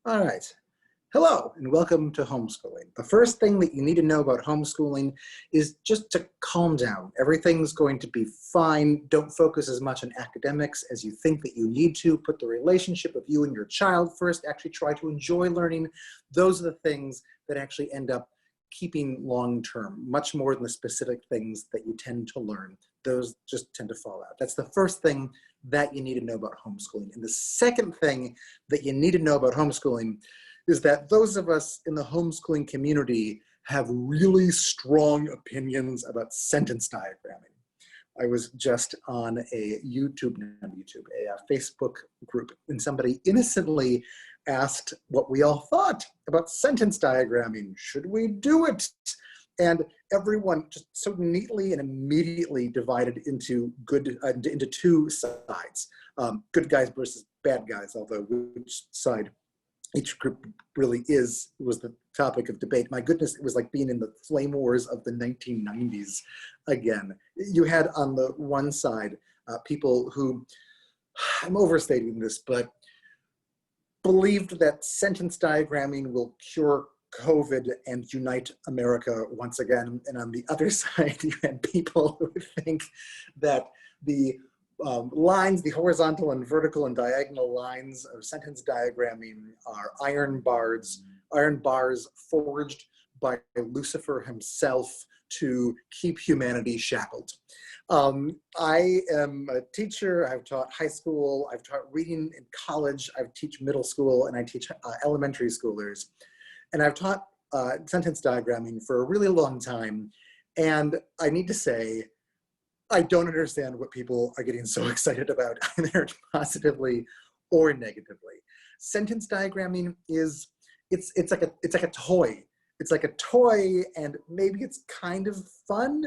All right. Hello and welcome to homeschooling. The first thing that you need to know about homeschooling is just to calm down. Everything's going to be fine. Don't focus as much on academics as you think that you need to. Put the relationship of you and your child first. Actually try to enjoy learning. Those are the things that actually end up keeping long term, much more than the specific things that you tend to learn. Those just tend to fall out. That's the first thing that you need to know about homeschooling. And the second thing that you need to know about homeschooling is that those of us in the homeschooling community have really strong opinions about sentence diagramming. I was just on a Facebook group, and somebody innocently asked what we all thought about sentence diagramming. Should we do it? And everyone just so neatly and immediately divided into into two sides, good guys versus bad guys, although which side each group really was the topic of debate. My goodness, it was like being in the flame wars of the 1990s again. You had on the one side people who, I'm overstating this, but believed that sentence diagramming will cure COVID and unite America once again. And on the other side, you had people who think that the lines, the horizontal and vertical and diagonal lines of sentence diagramming are iron bars forged by Lucifer himself to keep humanity shackled. I am a teacher. I've taught high school. I've taught reading in college. I teach middle school, and I teach elementary schoolers. And I've taught sentence diagramming for a really long time. And I need to say, I don't understand what people are getting so excited about, either positively or negatively. Sentence diagramming is, it's like a toy. It's like a toy, and maybe it's kind of fun,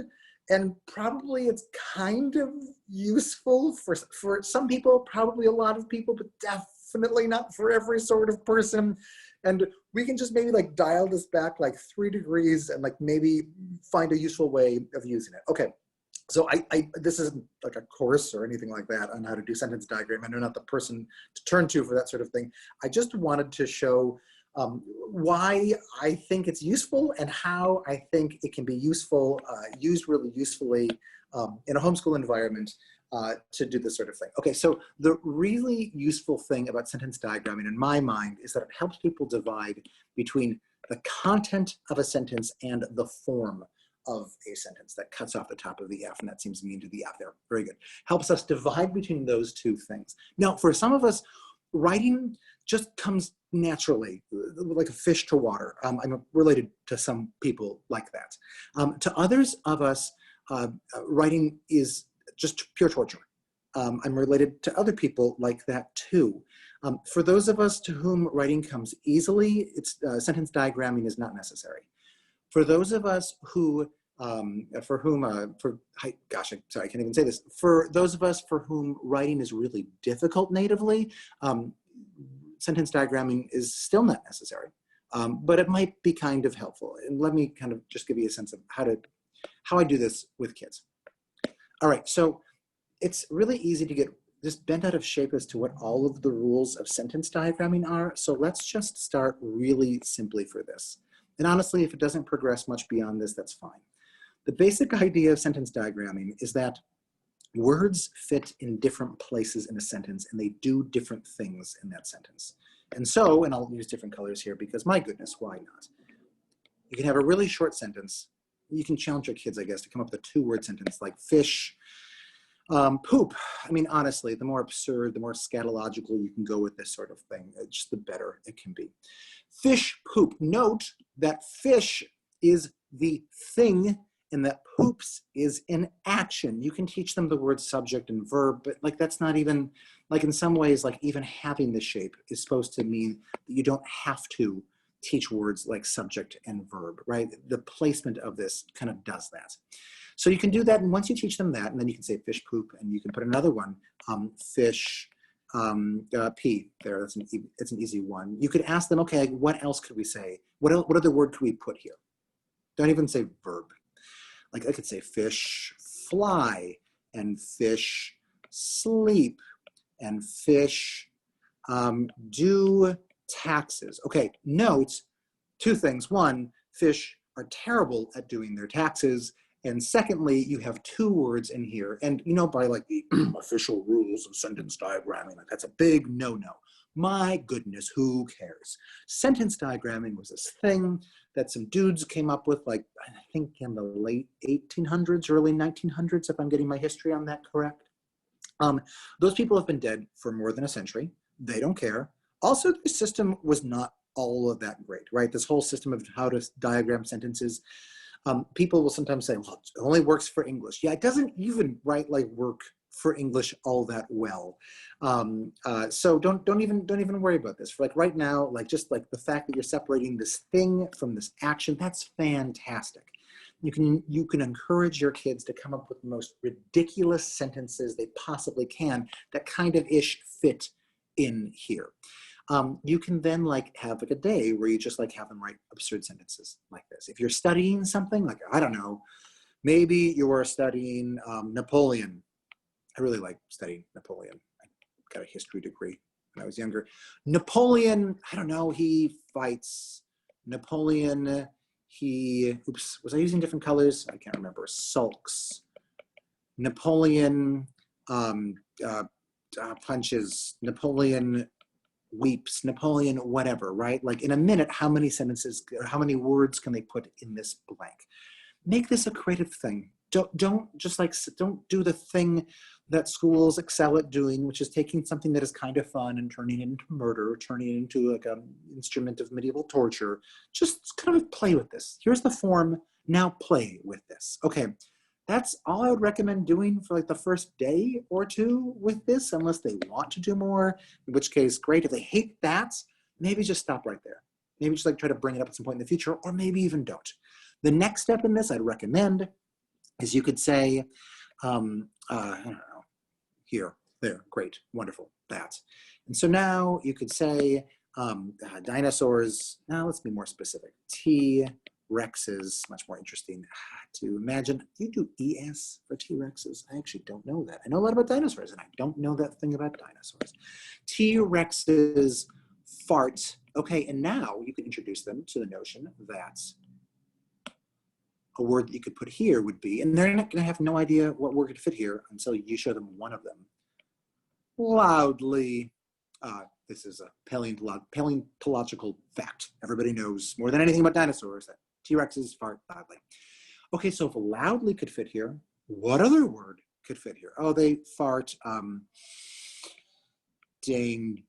and probably it's kind of useful for some people, probably a lot of people, but definitely not for every sort of person. And we can just maybe like dial this back like 3 degrees and like maybe find a useful way of using it. Okay. So this isn't like a course or anything like that on how to do sentence diagram. I'm not the person to turn to for that sort of thing. I just wanted to show why I think it's useful and how I think it can be useful, used really usefully in a homeschool environment to do this sort of thing. Okay, so the really useful thing about sentence diagramming in my mind is that it helps people divide between the content of a sentence and the form of a sentence. That cuts off the top of the F, and that seems to mean to the F there. Very good. Helps us divide between those two things. Now, for some of us, writing just comes naturally, like a fish to water. I'm related to some people like that. To others of us, writing is just pure torture. I'm related to other people like that too. For those of us to whom writing comes easily, sentence diagramming is not necessary. For those of us who, sorry, I can't even say this. For those of us for whom writing is really difficult natively, sentence diagramming is still not necessary, but it might be kind of helpful. And let me kind of just give you a sense of how I do this with kids. All right, so it's really easy to get just bent out of shape as to what all of the rules of sentence diagramming are. So let's just start really simply for this. And honestly, if it doesn't progress much beyond this, that's fine. The basic idea of sentence diagramming is that words fit in different places in a sentence, and they do different things in that sentence. And so, and I'll use different colors here because my goodness, why not? You can have a really short sentence. You can challenge your kids, I guess, to come up with a 2-word sentence like fish, poop. I mean, honestly, the more absurd, the more scatological you can go with this sort of thing, just the better it can be. Fish, poop. Note that fish is the thing and that poops is an action. You can teach them the word subject and verb, but like that's not even, like in some ways, like even having the shape is supposed to mean that you don't have to teach words like subject and verb, right? The placement of this kind of does that. So you can do that, and once you teach them that, and then you can say fish poop, and you can put another one, fish pee there. It's an easy one. You could ask them, okay, what else could we say? What other word could we put here? Don't even say verb. Like I could say fish fly, and fish sleep, and fish do taxes. Okay, note two things. One, fish are terrible at doing their taxes. And secondly, you have two words in here. And you know, by like the official rules of sentence diagramming, like that's a big no-no. My goodness, who cares? Sentence diagramming was this thing that some dudes came up with, like, I think in the late 1800s, early 1900s, if I'm getting my history on that correct. Those people have been dead for more than a century. They don't care. Also, the system was not all of that great, right? This whole system of how to diagram sentences. People will sometimes say, well, it only works for English. Yeah, it doesn't even, right, like work for English all that well. So don't even worry about this. For like right now, like just like the fact that you're separating this thing from this action, that's fantastic. You can encourage your kids to come up with the most ridiculous sentences they possibly can that kind of ish fit in here. You can then like have like a day where you just like have them write absurd sentences like this. If you're studying something like, I don't know, maybe you're studying Napoleon. I really like studying Napoleon. I got a history degree when I was younger. Napoleon, I don't know, he fights. Napoleon, oops, was I using different colors? I can't remember. Sulks. Napoleon punches. Napoleon weeps. Napoleon whatever, right? Like in a minute, how many sentences, or how many words can they put in this blank? Make this a creative thing. Don't do the thing that schools excel at doing, which is taking something that is kind of fun and turning it into murder, turning it into like an instrument of medieval torture. Just kind of play with this. Here's the form, now play with this. Okay, that's all I would recommend doing for like the first day or two with this, unless they want to do more, in which case, great. If they hate that, maybe just stop right there. Maybe just like try to bring it up at some point in the future, or maybe even don't. The next step in this I'd recommend is you could say, I don't know, here, there, great, wonderful, that. And so now you could say dinosaurs, now let's be more specific. T-Rexes, much more interesting to imagine. Do you do ES for T-Rexes? I actually don't know that. I know a lot about dinosaurs and I don't know that thing about dinosaurs. T-Rexes fart. Okay, and now you can introduce them to the notion that a word that you could put here would be, and they're not going to have no idea what word could fit here until you show them one of them. Loudly. This is a paleontological fact. Everybody knows more than anything about dinosaurs that T-Rexes fart loudly. Okay, so if loudly could fit here, what other word could fit here? Oh, they fart dangerously.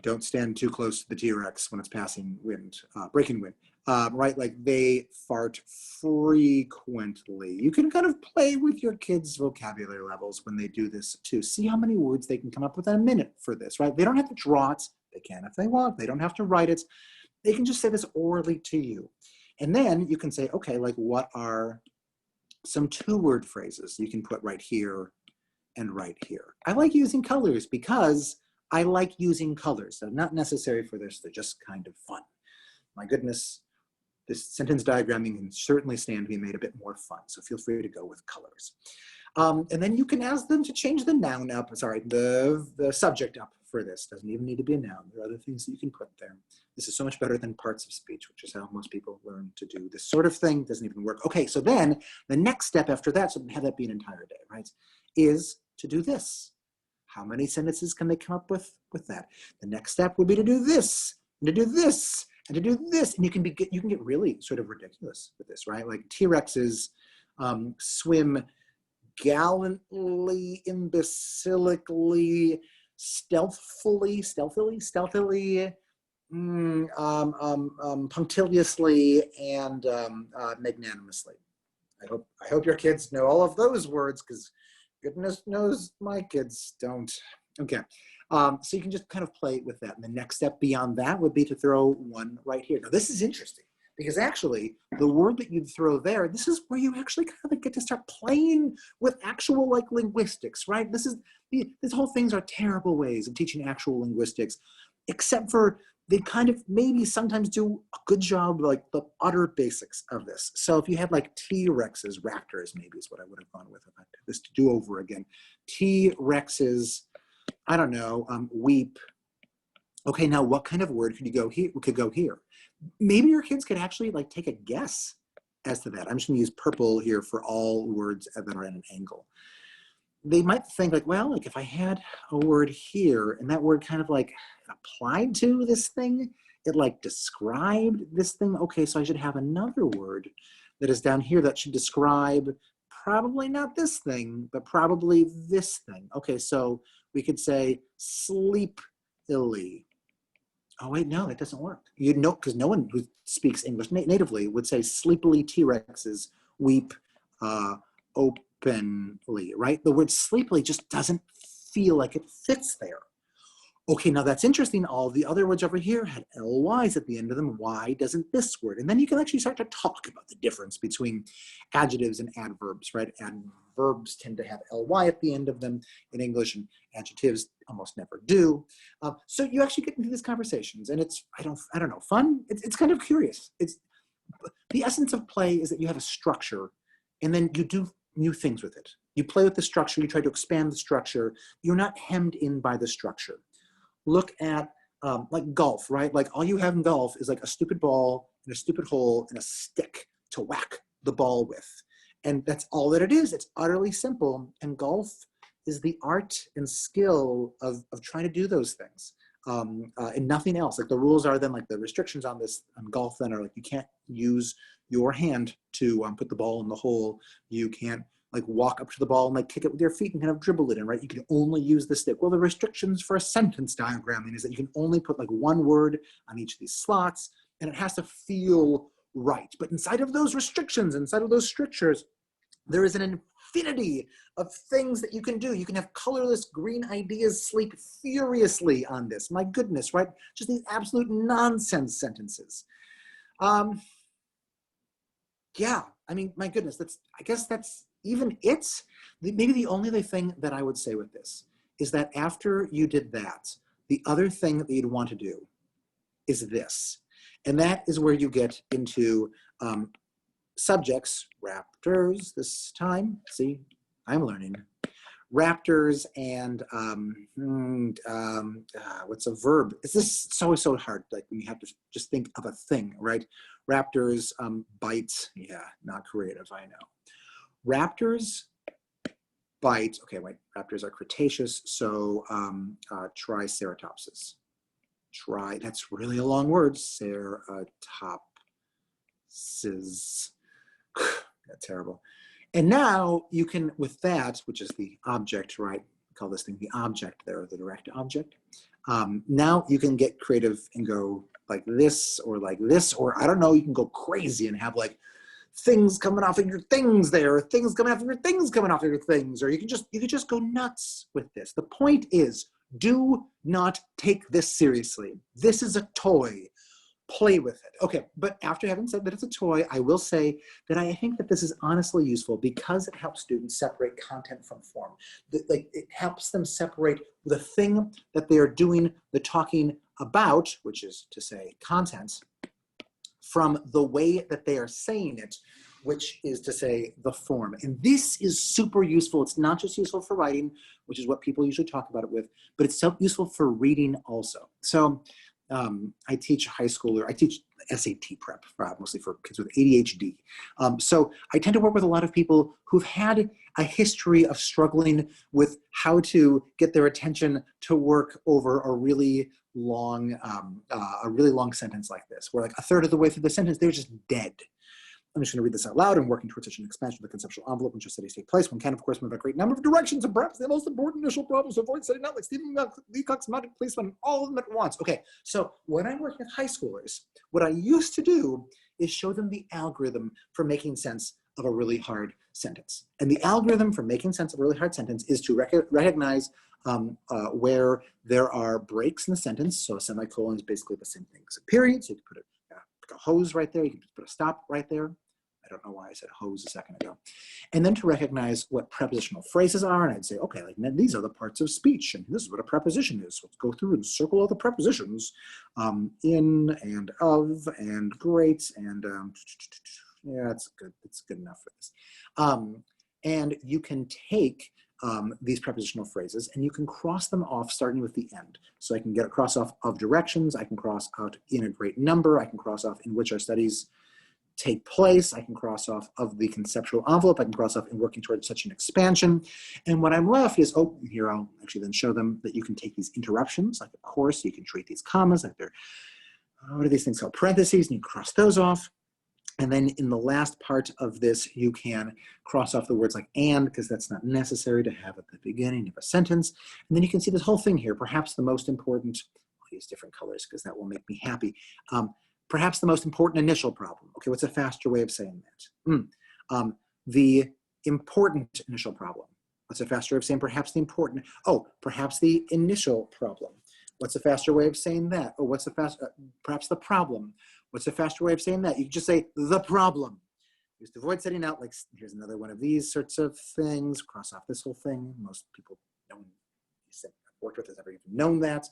Don't stand too close to the T-Rex when it's passing wind, breaking wind. Right, like they fart frequently. You can kind of play with your kids' vocabulary levels when they do this too. See how many words they can come up with in a minute for this, right? They don't have to draw it. They can if they want. They don't have to write it. They can just say this orally to you. And then you can say, okay, like what are some two-word phrases you can put right here and right here? I like using colors because I like using colors. They're not necessary for this. They're just kind of fun. My goodness. This sentence diagramming can certainly stand to be made a bit more fun, so feel free to go with colors. And then you can ask them to change the noun up, the subject up for this. Doesn't even need to be a noun. There are other things that you can put there. This is so much better than parts of speech, which is how most people learn to do this sort of thing. Doesn't even work. Okay, so then the next step after that, so have that be an entire day, right, is to do this. How many sentences can they come up with that? The next step would be to do this, and to do this, and to do this, and you can get really sort of ridiculous with this, right? Like T-Rexes swim gallantly, imbecilically, stealthily, punctiliously, and magnanimously. I hope your kids know all of those words, because goodness knows my kids don't. Okay. So you can just kind of play with that. And the next step beyond that would be to throw one right here. Now this is interesting because actually the word that you'd throw there, this is where you actually kind of get to start playing with actual like linguistics, right? This whole things are terrible ways of teaching actual linguistics, except for they kind of maybe sometimes do a good job, like the utter basics of this. So if you had like T-Rexes, raptors maybe is what I would have gone with if I had this to do over again. T-Rexes, I don't know, weep Okay, now what kind of word could you go here? Could go here? Maybe your kids could actually like take a guess as to that. I'm just gonna use purple here for all words that are at an angle. They might think like, well, like if I had a word here and that word kind of like applied to this thing, it like described this thing. Okay, so I should have another word that is down here that should describe probably not this thing, but probably this thing. Okay, so we could say sleepily. Oh wait, no, that doesn't work. You know, because no one who speaks English natively would say sleepily T-Rexes weep openly, right? The word sleepily just doesn't feel like it fits there. Okay, now that's interesting. All the other words over here had LYs at the end of them. Why doesn't this word? And then you can actually start to talk about the difference between adjectives and adverbs, right? Adverbs tend to have LY at the end of them in English, and adjectives almost never do. So you actually get into these conversations, and it's, I don't know, fun? It's kind of curious. It's the essence of play is that you have a structure, and then you do new things with it. You play with the structure, you try to expand the structure. You're not hemmed in by the structure. Look at like golf, right? Like all you have in golf is like a stupid ball and a stupid hole and a stick to whack the ball with. And that's all that it is. It's utterly simple. And golf is the art and skill of trying to do those things. And nothing else. Like the rules are then like the restrictions on this on golf then are like you can't use your hand to put the ball in the hole. You can't like walk up to the ball and like kick it with your feet and kind of dribble it in, right? You can only use the stick. Well, the restrictions for a sentence diagramming is that you can only put like one word on each of these slots, and it has to feel right. But inside of those restrictions, inside of those strictures, there is an infinity of things that you can do. You can have colorless green ideas sleep furiously on this. My goodness, right? Just these absolute nonsense sentences. Yeah, I mean, my goodness, I guess that's even it. Maybe the only other thing that I would say with this is that after you did that, the other thing that you'd want to do is this. And that is where you get into subjects, raptors this time. See, I'm learning. Raptors and what's a verb? It's just so hard. Like when you have to just think of a thing, right? Raptors bite. Yeah, not creative, I know. Raptors bite. Okay, wait. Raptors are Cretaceous, so Triceratopses. That's really a long word. Ceratopses. That's terrible. And now you can, with that, which is the object, right? We call this thing the object there, the direct object. Now you can get creative and go like this, or I don't know, you can go crazy and have like things coming off of your things there, or things coming off of your things coming off of your things, or you could just go nuts with this. The point is, do not take this seriously. This is a toy. Play with it. Okay, but after having said that it's a toy, I will say that I think that this is honestly useful because it helps students separate content from form. Like it helps them separate the thing that they are doing the talking about, which is to say content, from the way that they are saying it, which is to say the form. And this is super useful. It's not just useful for writing, which is what people usually talk about it with, but it's so useful for reading also. So I teach high schooler, I teach SAT prep, mostly for kids with ADHD. So I tend to work with a lot of people who've had a history of struggling with how to get their attention to work over a really long sentence like this, where like a third of the way through the sentence, they're just dead. I'm just going to read this out loud. And working towards such an expansion of the conceptual envelope in which studies take place, one can, of course, move a great number of directions, and perhaps the most important initial problems to avoid setting out like Stephen Leacock's mounted policeman, all of them at once. Okay, so when I'm working with high schoolers, what I used to do is show them the algorithm for making sense of a really hard sentence. And the algorithm for making sense of a really hard sentence is to recognize where there are breaks in the sentence. So a semicolon is basically the same thing as a period. So you can put a hose right there. You can put a stop right there. I don't know why I said hose a second ago. And then to recognize what prepositional phrases are. And I'd say, okay, like these are the parts of speech. And this is what a preposition is. So let's go through and circle all the prepositions. In and of and great. And yeah, that's good. It's good enough for this. And you can take these prepositional phrases, and you can cross them off starting with the end. So I can get a cross off of directions, I can cross out in a great number, I can cross off in which our studies take place, I can cross off of the conceptual envelope, I can cross off in working towards such an expansion. And what I'm left is, oh, here I'll actually then show them that you can take these interruptions, like of course, you can treat these commas, like they're, what are these things called, parentheses, and you can cross those off. And then in the last part of this, you can cross off the words like and, because that's not necessary to have at the beginning of a sentence. And then you can see this whole thing here, perhaps the most important, I'll use different colors because that will make me happy. Perhaps the most important initial problem. Okay, what's a faster way of saying that? The important initial problem. What's a faster way of saying perhaps the important? Oh, perhaps the initial problem. What's a faster way of saying that? Oh, what's the perhaps the problem. What's a faster way of saying that? You can just say the problem. Just avoid setting out like, here's another one of these sorts of things, cross off this whole thing. Most people don't, I've worked with has ever even known that.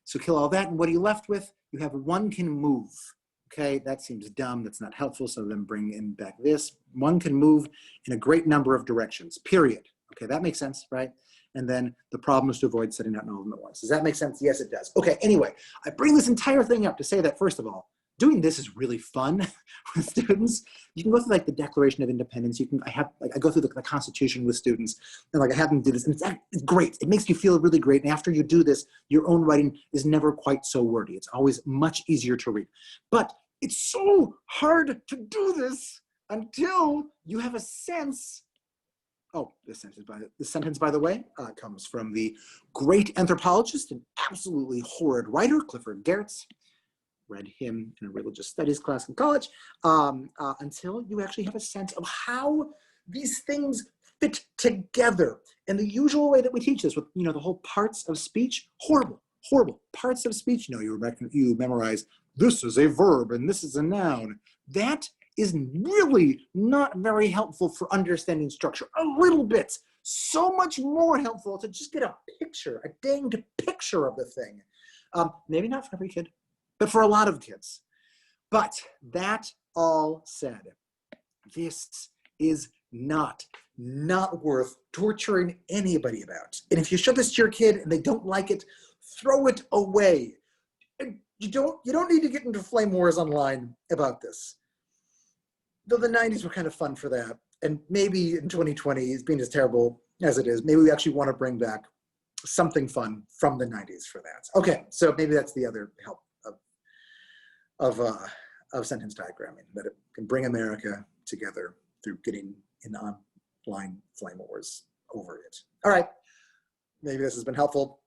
So kill all that, and what are you left with? You have one can move. Okay, that seems dumb, that's not helpful, so then bring in back this. One can move in a great number of directions, period. Okay, that makes sense, right? And then the problem is to avoid setting out in all of them at once. Does that make sense? Yes, it does. Okay, anyway, I bring this entire thing up to say that, first of all, doing this is really fun with students. You can go through like the Declaration of Independence. I go through the Constitution with students, and like I have them do this, and it's great. It makes you feel really great. And after you do this, your own writing is never quite so wordy. It's always much easier to read. But it's so hard to do this until you have a sense. Oh, this sentence, by the way, comes from the great anthropologist and absolutely horrid writer, Clifford Geertz. Read him in a religious studies class in college, until you actually have a sense of how these things fit together. And the usual way that we teach this with, the whole parts of speech, horrible, horrible. Parts of speech, you memorize, this is a verb and this is a noun. That is really not very helpful for understanding structure. A little bit, so much more helpful to just get a picture, a danged picture of the thing. Maybe not for every kid, but for a lot of kids. But that all said, this is not worth torturing anybody about. And if you show this to your kid and they don't like it, throw it away. You don't need to get into flame wars online about this. Though the 90s were kind of fun for that. And maybe in 2020, being as terrible as it is, maybe we actually want to bring back something fun from the 90s for that. Okay, so maybe that's the other help of sentence diagramming, that it can bring America together through getting in online flame wars over it. All right, maybe this has been helpful.